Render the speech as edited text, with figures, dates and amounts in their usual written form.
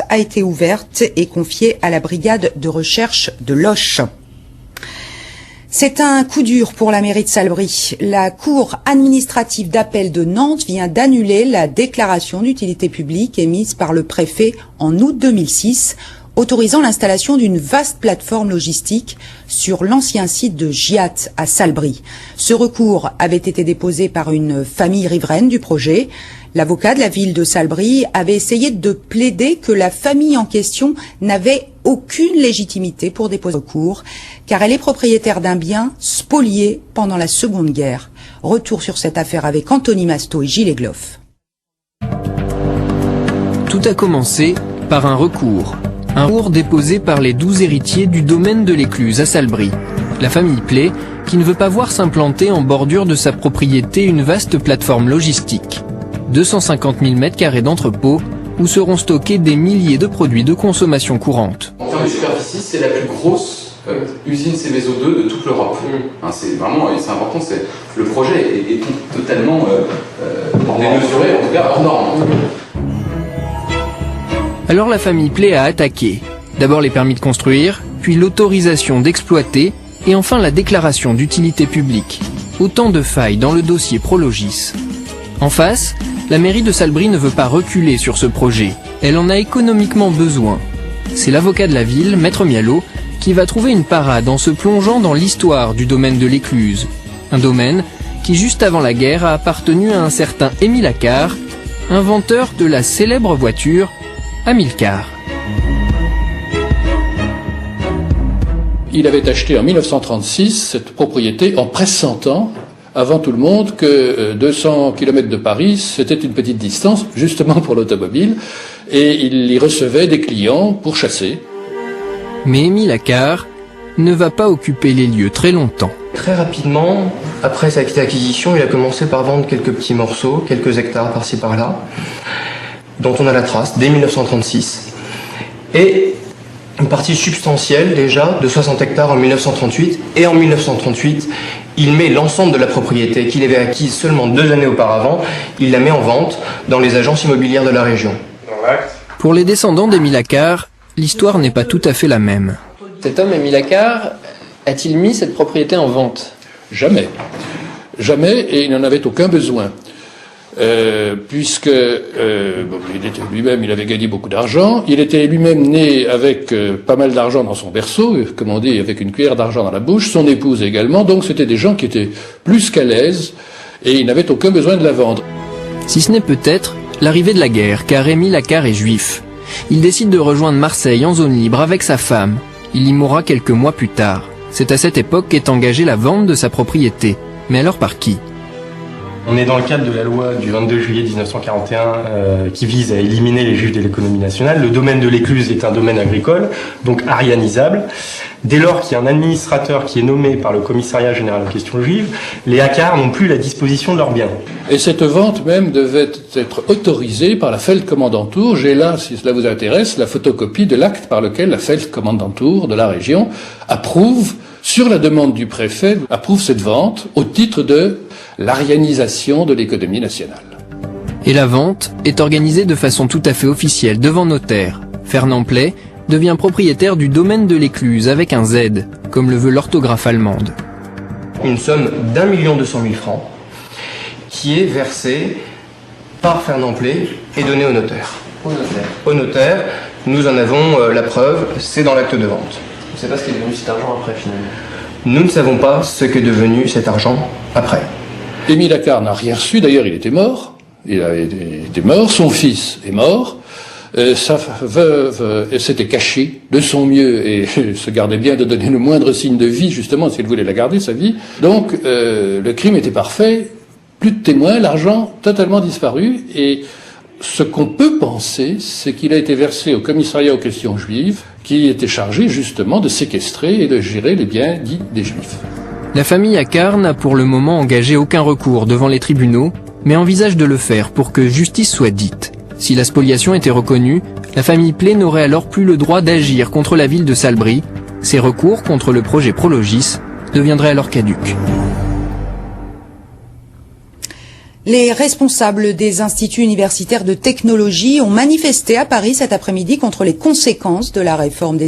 a été ouverte et confiée à la brigade de recherche de Loches. C'est un coup dur pour la mairie de Salbris. La cour administrative d'appel de Nantes vient d'annuler la déclaration d'utilité publique émise par le préfet en août 2006, autorisant l'installation d'une vaste plateforme logistique sur l'ancien site de Giat à Salbris. Ce recours avait été déposé par une famille riveraine du projet. L'avocat de la ville de Salbris avait essayé de plaider que la famille en question n'avait aucune légitimité pour déposer recours, car elle est propriétaire d'un bien spolié pendant la Seconde Guerre. Retour sur cette affaire avec Anthony Masto et Gilles Egloff. Tout a commencé par un recours. Un recours déposé par les 12 héritiers du domaine de l'Écluse à Salbris. La famille Play, qui ne veut pas voir s'implanter en bordure de sa propriété une vaste plateforme logistique. 250 000 m² d'entrepôt où seront stockés des milliers de produits de consommation courante. En termes de superficie, c'est la plus grosse usine CVSO2 de toute l'Europe. C'est vraiment, c'est important, le projet est totalement démesuré, en tout cas hors norme. Alors la famille Play a attaqué. D'abord les permis de construire, puis l'autorisation d'exploiter et enfin la déclaration d'utilité publique. Autant de failles dans le dossier Prologis. En face, la mairie de Salbris ne veut pas reculer sur ce projet. Elle en a économiquement besoin. C'est l'avocat de la ville, Maître Mialot, qui va trouver une parade en se plongeant dans l'histoire du domaine de l'Écluse. Un domaine qui, juste avant la guerre, a appartenu à un certain Émile Accard, inventeur de la célèbre voiture Amilcar. Il avait acheté en 1936 cette propriété en pressentant avant tout le monde que 200 km de Paris, c'était une petite distance, justement pour l'automobile, et il y recevait des clients pour chasser. Mais Émile Accard ne va pas occuper les lieux très longtemps. Très rapidement, après sa acquisition, il a commencé par vendre quelques petits morceaux, quelques hectares par-ci par-là, dont on a la trace, dès 1936. Et une partie substantielle déjà, de 60 hectares en 1938, et en 1938, il met l'ensemble de la propriété qu'il avait acquise seulement 2 années auparavant, il la met en vente dans les agences immobilières de la région. Pour les descendants d'Émile Accard, l'histoire n'est pas tout à fait la même. Cet homme, Émile Accard, a-t-il mis cette propriété en vente ? Jamais. Jamais, et il n'en avait aucun besoin. Puisque il était lui-même, il avait gagné beaucoup d'argent, il était lui-même né avec pas mal d'argent dans son berceau, comme on dit, avec une cuillère d'argent dans la bouche, son épouse également, donc c'était des gens qui étaient plus qu'à l'aise, et ils n'avaient aucun besoin de la vendre. Si ce n'est peut-être l'arrivée de la guerre, car Émile Accard est juif. Il décide de rejoindre Marseille en zone libre avec sa femme. Il y mourra quelques mois plus tard. C'est à cette époque qu'est engagée la vente de sa propriété. Mais alors par qui ? On est dans le cadre de la loi du 22 juillet 1941 qui vise à éliminer les juifs de l'économie nationale. Le domaine de l'Écluse est un domaine agricole, donc arianisable. Dès lors qu'il y a un administrateur qui est nommé par le commissariat général aux questions juives, les Accard n'ont plus la disposition de leurs biens. Et cette vente même devait être autorisée par la Feldkommandantur. J'ai là, si cela vous intéresse, la photocopie de l'acte par lequel la Feldkommandantur de la région approuve, sur la demande du préfet, approuve cette vente au titre de l'arianisation de l'économie nationale. Et la vente est organisée de façon tout à fait officielle devant notaire. Fernand Play devient propriétaire du domaine de l'Écluse avec un Z, comme le veut l'orthographe allemande. Une somme d'1 200 000 francs qui est versée par Fernand Play et donnée au notaire. Au notaire, nous en avons la preuve, c'est dans l'acte de vente. On ne sait pas ce qu'est devenu cet argent après finalement. Nous ne savons pas ce qu'est devenu cet argent après. Émile Accard n'a rien reçu, d'ailleurs il était mort. Il était mort, son fils est mort. Sa veuve s'était cachée de son mieux et se gardait bien de donner le moindre signe de vie, justement, si elle voulait la garder, sa vie. Donc, le crime était parfait, plus de témoins, l'argent totalement disparu. Et ce qu'on peut penser, c'est qu'il a été versé au commissariat aux questions juives, qui était chargé, justement, de séquestrer et de gérer les biens dits des Juifs. La famille Accard n'a pour le moment engagé aucun recours devant les tribunaux, mais envisage de le faire pour que justice soit dite. Si la spoliation était reconnue, la famille Play n'aurait alors plus le droit d'agir contre la ville de Salbris. Ses recours contre le projet Prologis deviendraient alors caducs. Les responsables des instituts universitaires de technologie ont manifesté à Paris cet après-midi contre les conséquences de la réforme des